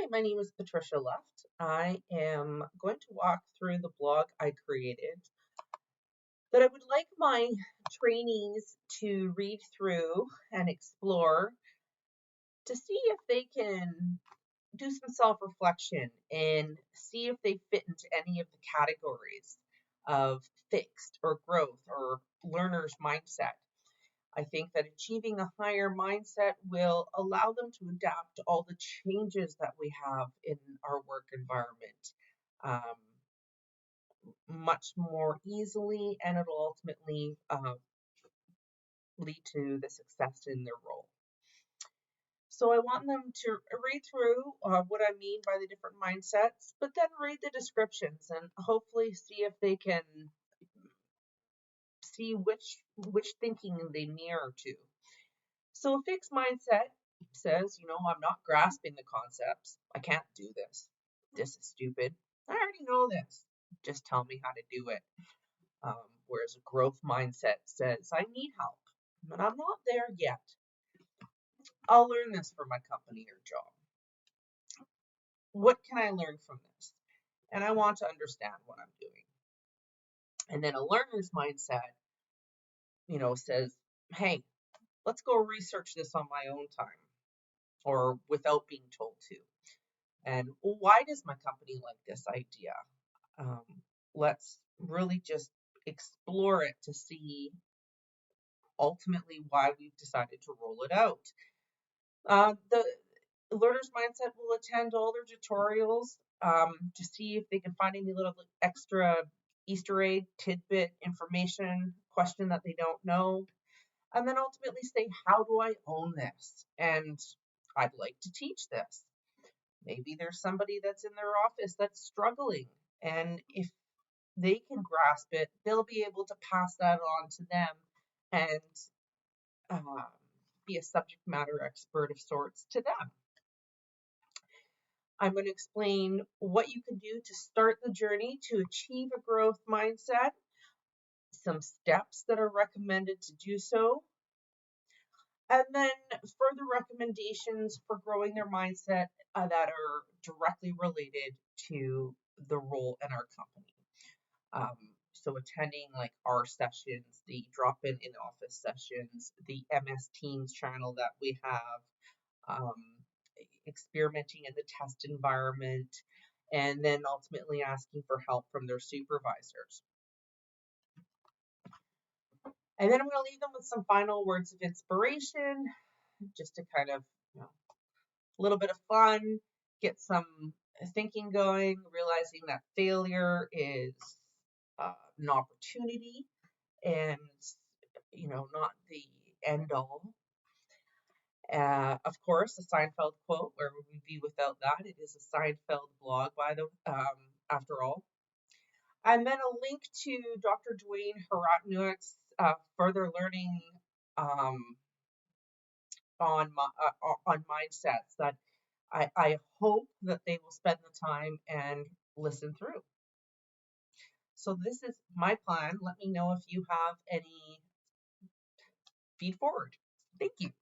Hi, my name is Patricia Left. I am going to walk through the blog I created that I would like my trainees to read through and explore to see if they can do some self-reflection and see if they fit into any of the categories of fixed or growth or learner's mindset. I think that achieving a higher mindset will allow them to adapt to all the changes that we have in our work environment much more easily, and it'll ultimately lead to the success in their role. So I want them to read through what I mean by the different mindsets, but then read the descriptions and hopefully see if they can see which thinking they near to. So a fixed mindset says, I'm not grasping the concepts. I can't do this. This is stupid. I already know this. Just tell me how to do it. Whereas a growth mindset says, I need help, but I'm not there yet. I'll learn this for my company or job. What can I learn from this? And I want to understand what I'm doing. And then a learner's mindset, says, hey, let's go research this on my own time or without being told to. And why does my company like this idea? Let's really just explore it to see ultimately why we've decided to roll it out. The learner's mindset will attend all their tutorials to see if they can find any little extra Easter egg, tidbit, information, question that they don't know. And then ultimately say, how do I own this? And I'd like to teach this. Maybe there's somebody that's in their office that's struggling. And if they can grasp it, they'll be able to pass that on to them and be a subject matter expert of sorts to them. I'm going to explain what you can do to start the journey to achieve a growth mindset, some steps that are recommended to do so, and then further recommendations for growing their mindset that are directly related to the role in our company. So attending like our sessions, the drop-in in-office sessions, the MS Teams channel that we have, experimenting in the test environment, and then ultimately asking for help from their supervisors. And then I'm going to leave them with some final words of inspiration, just to kind of, a little bit of fun, get some thinking going, realizing that failure is an opportunity and, not the end all. Of course, a Seinfeld quote, where would we be without that? It is a Seinfeld blog, after all. And then a link to Dr. Dwayne Haratnuik's further learning on mindsets that I hope that they will spend the time and listen through. So this is my plan. Let me know if you have any feed forward. Thank you.